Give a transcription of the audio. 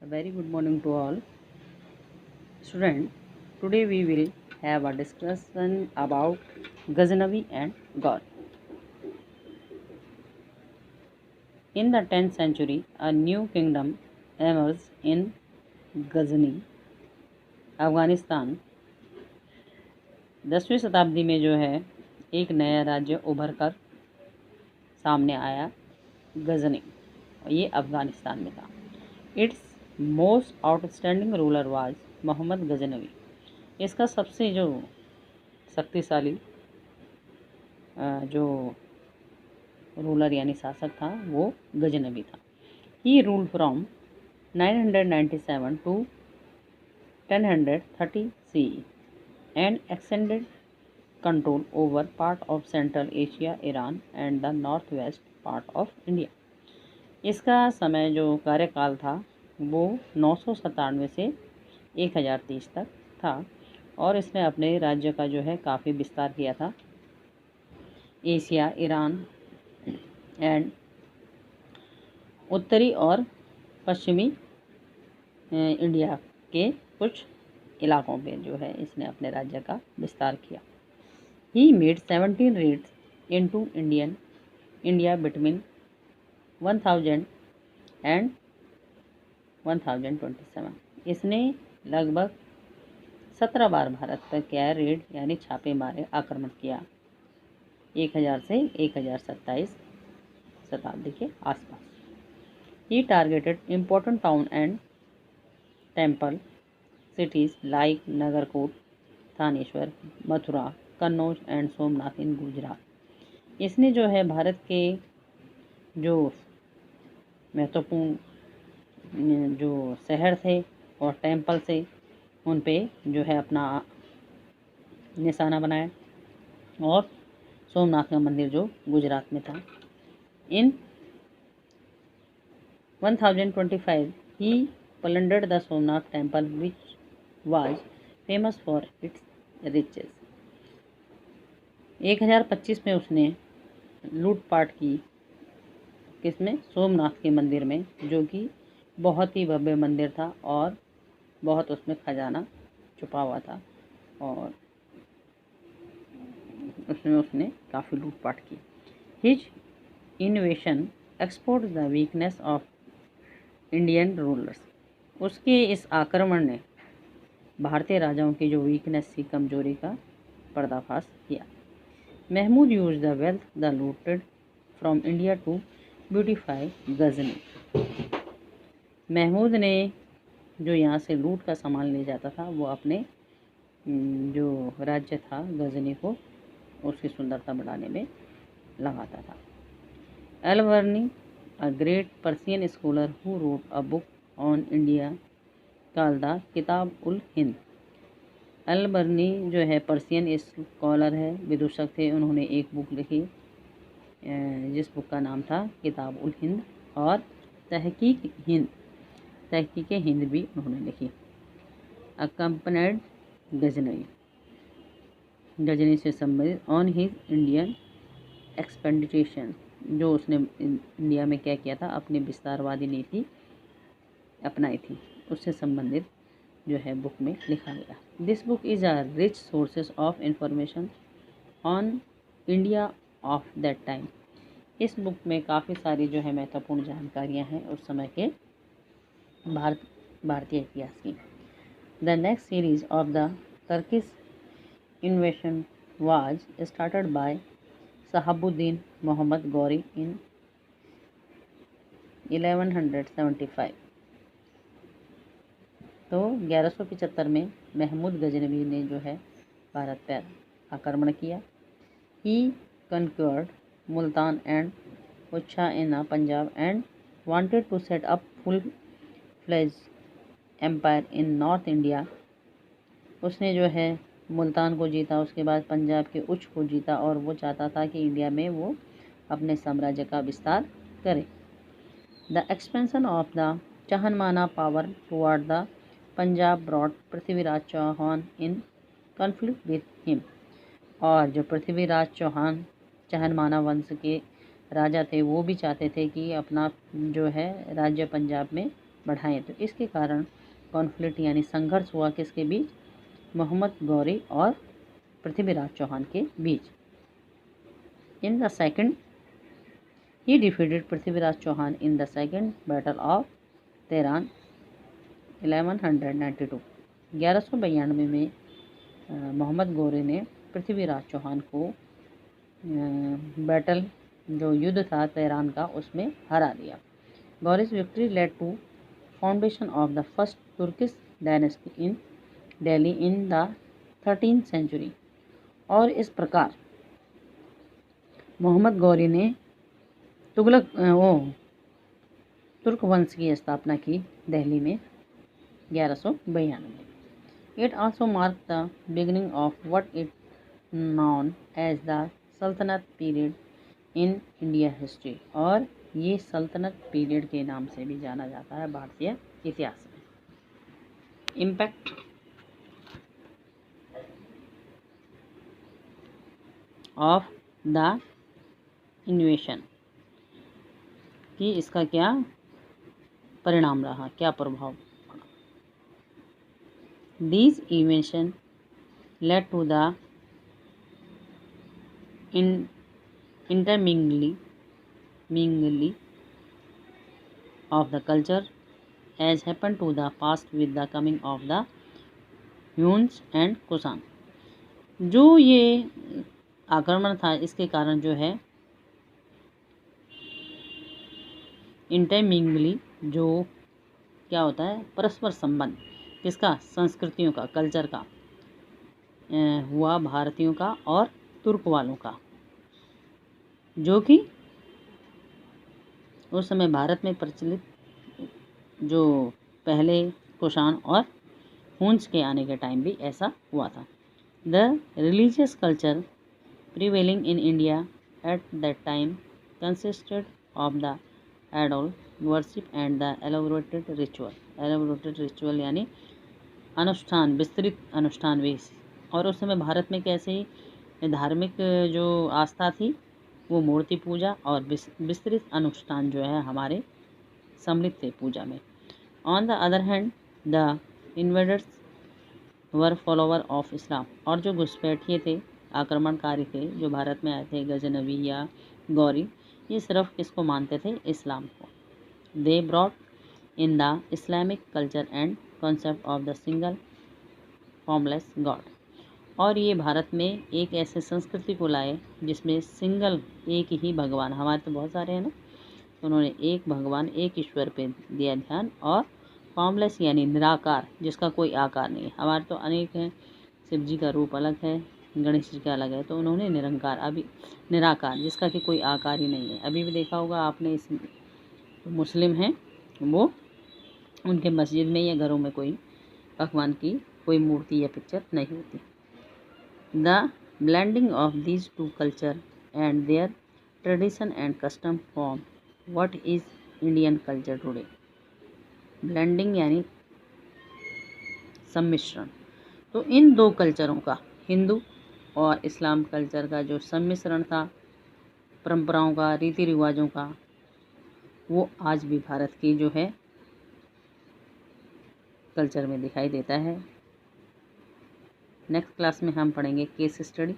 A very good morning to all. Student, today we will have a discussion about Ghaznavi and Gaur. In the 10th century, a new kingdom emerged in Ghazni, Afghanistan. 10वीं शताब्दी में जो है एक नया राज्य उभर कर सामने आया, गजनी, और ये अफगानिस्तान में था। Its most outstanding ruler was Mohammad Ghaznavi. इसका सबसे जो शक्तिशाली जो रूलर यानी शासक था वो गजनवी था। He rule from 997 to 1030 CE and extended control over part of Central Asia, Iran and the north west part of India. इसका समय जो कार्यकाल था वो 997 से 1030 तक था और इसने अपने राज्य का जो है काफ़ी विस्तार किया था। एशिया, ईरान एंड उत्तरी और पश्चिमी इंडिया के कुछ इलाकों पे जो है इसने अपने राज्य का विस्तार किया। He made 17 raids into India between 1000 and 1027। इसने लगभग 17 बार भारत पर क्या रेड यानी छापे मारे आक्रमण किया 1000 से 1027 शताब्दी के आसपास। He targeted important town and temple cities like Nagarkot, Thaneshwar, Mathura, Kannauj and Somnath in Gujarat. इसने जो है भारत के जो महत्वपूर्ण जो शहर थे और टेम्पल से उन पे जो है अपना निशाना बनाया और सोमनाथ का मंदिर जो गुजरात में था। इन 1025 ही plundered the Somnath temple which was famous for its riches। 1025 में उसने लूटपाट की किसमें? सोमनाथ के मंदिर में, जो कि बहुत ही भव्य मंदिर था और बहुत उसमें खजाना छुपा हुआ था और उसने काफ़ी लूटपाट की। His innovation export the weakness of Indian rulers. उसके इस आक्रमण ने भारतीय राजाओं की जो वीकनेस थी, कमजोरी का पर्दाफाश किया। Mahmud use the wealth the looted from India to beautify Ghazni. Mahmud ने जो यहाँ से लूट का सामान ले जाता था वो अपने जो राज्य था गजनी को उसकी सुंदरता बढ़ाने में लगाता था। Alberuni, a great Persian scholar who wrote a book on India called the Kitab ul Hind. अलबर्नी जो है पर्सियन स्कॉलर है, विदूषक थे। उन्होंने एक बुक लिखी जिस बुक का नाम था किताब उल हिंद और तहकीक हिंद भी उन्होंने लिखी। अकम्पनेड गजनी से संबंधित ऑन हिज इंडियन एक्सपेंडिशन, जो उसने इंडिया में क्या किया था, अपनी विस्तारवादी नीति अपनाई थी, उससे संबंधित जो है बुक में लिखा गया। This book is a rich sources of information on India of that time. इस बुक में काफ़ी सारी जो है महत्वपूर्ण जानकारियाँ हैं उस समय के भारतीय इतिहास की। The next series of the Turkish invasion was started by Shahabuddin Mohammed Ghori in 1175। तो 1175 में महमूद गजनवी ने जो है भारत पर आक्रमण किया। He conquered Multan and Uch in Punjab and wanted to set up full fledge empire in north India. उसने जो है मुल्तान को जीता, उसके बाद पंजाब के उच्च को जीता और वो चाहता था कि इंडिया में वो अपने साम्राज्य का विस्तार करे। The expansion of the Chahamana power toward the Punjab brought Prithviraj Chauhan in conflict with him. और जो पृथ्वीराज चौहान चहनमाना वंश के राजा थे वो भी चाहते थे कि अपना जो है राज्य पंजाब में बढ़ाएं। तो इसके कारण कॉन्फ्लिक्ट यानी संघर्ष हुआ किसके बीच, मोहम्मद गौरी और पृथ्वीराज चौहान के बीच। In the second he defeated Prithviraj Chauhan in the second battle of Tarain 1192। 1192 में मोहम्मद गौरी ने पृथ्वीराज चौहान को बैटल जो युद्ध था तेहरान का उसमें हरा दिया। Ghori's victory led to foundation of the first Turkish dynasty in Delhi in the 13th century. और इस प्रकार मोहम्मद गौरी ने तुर्क वंश की स्थापना की दिल्ली में 1192। It also marked the beginning of what is known as the सल्तनत पीरियड इन इंडिया हिस्ट्री। और ये सल्तनत पीरियड के नाम से भी जाना जाता है भारतीय इतिहास में। इम्पैक्ट ऑफ द इन्वेशन कि इसका क्या परिणाम रहा, क्या प्रभाव। These inventions led to the intermingling of the culture as happened to the past with the coming of the Huns and Kusan। जो ये आक्रमण था इसके कारण जो है इंटरमिंगली, जो क्या होता है परस्पर संबंध, किसका, संस्कृतियों का, कल्चर का हुआ, भारतीयों का और तुर्क वालों का, जो कि उस समय भारत में प्रचलित जो पहले कुषाण और हुन्स के आने के टाइम भी ऐसा हुआ था। The religious culture prevailing in India at that time consisted of the idol worship and the elaborated ritual यानी अनुष्ठान, विस्तृत अनुष्ठान भी। और उस समय भारत में कैसे धार्मिक जो आस्था थी वो मूर्ति पूजा और विस्तृत अनुष्ठान जो है हमारे सम्मिलित थे पूजा में। On the other hand the invaders were follower of Islam. और जो घुसपैठिए थे, आक्रमणकारी थे जो भारत में आए थे, गजनवी या गौरी, ये सिर्फ किसको मानते थे, इस्लाम को। They brought in the Islamic culture and concept of the single formless God. और ये भारत में एक ऐसे संस्कृति को लाए जिसमें सिंगल, एक ही भगवान, हमारे तो बहुत सारे हैं ना, तो उन्होंने एक भगवान, एक ईश्वर पे दिया ध्यान। और फॉर्मलेस यानी निराकार, जिसका कोई आकार नहीं है। हमारे तो अनेक हैं, शिव जी का रूप अलग है, गणेश जी का अलग है, तो उन्होंने निरंकार, अभी निराकार, जिसका कि कोई आकार ही नहीं है। अभी भी देखा होगा आपने, इस मुस्लिम हैं वो, उनके मस्जिद में या घरों में कोई भगवान की कोई मूर्ति या पिक्चर नहीं होती। The blending of these two culture and their tradition and custom form what is Indian culture today. Blending यानी सम्मिश्रण। तो इन दो कल्चरों का, हिंदू और इस्लाम कल्चर का जो सम्मिश्रण था, परंपराओं का, रीति रिवाजों का, वो आज भी भारत की जो है कल्चर में दिखाई देता है। नेक्स्ट क्लास में हम पढ़ेंगे केस स्टडी।